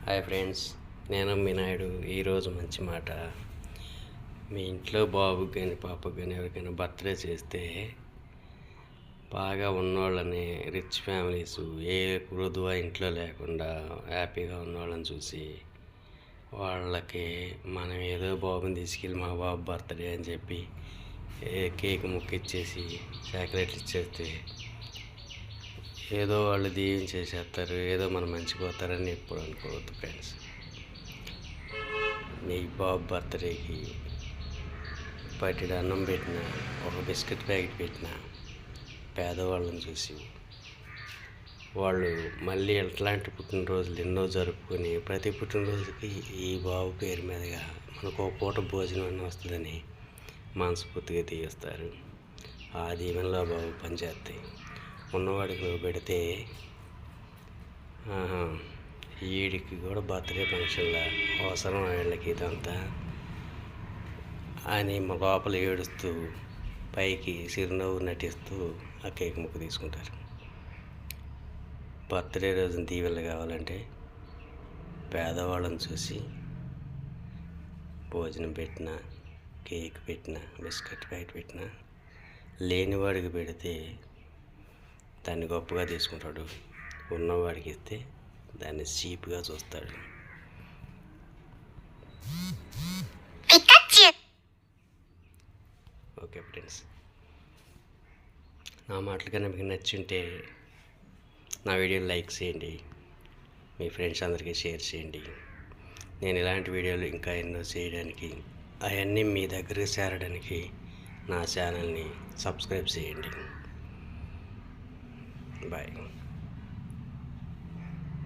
Hi friends, నేను మీ నాయుడు. ఈరోజు మంచి మాట. మీ ఇంట్లో బాబుకి కానీ పాపకు కానీ ఎవరికైనా బర్త్డే చేస్తే బాగా ఉన్నోళ్ళని, రిచ్ ఫ్యామిలీస్, ఏ కురుదువా ఇంట్లో లేకుండా హ్యాపీగా ఉన్నోళ్ళని చూసి వాళ్ళకి మనం ఏదో బాబుని తీసుకెళ్ళి మా బాబు బర్త్డే అని చెప్పి కేక్ ముక్కిచ్చేసి చాక్లెట్లు ఇచ్చేస్తే ఏదో వాళ్ళు దీవించేసేస్తారు, ఏదో మనం మంచిపోతారని ఎప్పుడు అనుకోవద్దు ఫ్రెండ్స్. నీ బాబు బర్త్డేకి పట్టిన అన్నం పెట్టిన, ఒక బిస్కెట్ ప్యాకెట్ పెట్టిన పేదవాళ్ళని చూసి వాళ్ళు మళ్ళీ ఎట్లాంటి పుట్టినరోజులు ఎన్నో జరుపుకొని ప్రతి పుట్టినరోజుకి ఈ బాబు పేరు మీదుగా మనకు ఒక పూట భోజనం అన్న వస్తుందని మనస్ఫూర్తిగా తీస్తారు. ఆ దీవెనలో బాబు పనిచేస్తాయి. ఉన్నవాడికి పెడితే వీడికి కూడా బర్త్డే ఫంక్షన్లా అవసరం వీళ్ళకి ఇదంతా అని లోపల ఏడుస్తూ పైకి చిరునవ్వు నటిస్తూ ఆ కేక్ ముక్క తీసుకుంటారు. బర్త్డే రోజున దీవెనలు కావాలంటే పేదవాళ్ళని చూసి భోజనం పెట్టిన, కేక్ పెట్టిన, బిస్కెట్ ప్యాకెట్ పెట్టిన లేనివాడికి పెడితే దాన్ని గొప్పగా తీసుకుంటాడు. ఉన్నవాడికి ఇస్తే దాన్ని చీప్గా చూస్తాడు. ఓకే ఫ్రెండ్స్, నా మాటలు కన్నా మీకు నచ్చుంటే నా వీడియోని లైక్ చేయండి, మీ ఫ్రెండ్స్ అందరికీ షేర్ చేయండి. నేను ఇలాంటి వీడియోలు ఇంకా ఎన్నో చేయడానికి, అవన్నీ మీ దగ్గరికి చేరడానికి నా ఛానల్ని సబ్స్క్రైబ్ చేయండి. Bye.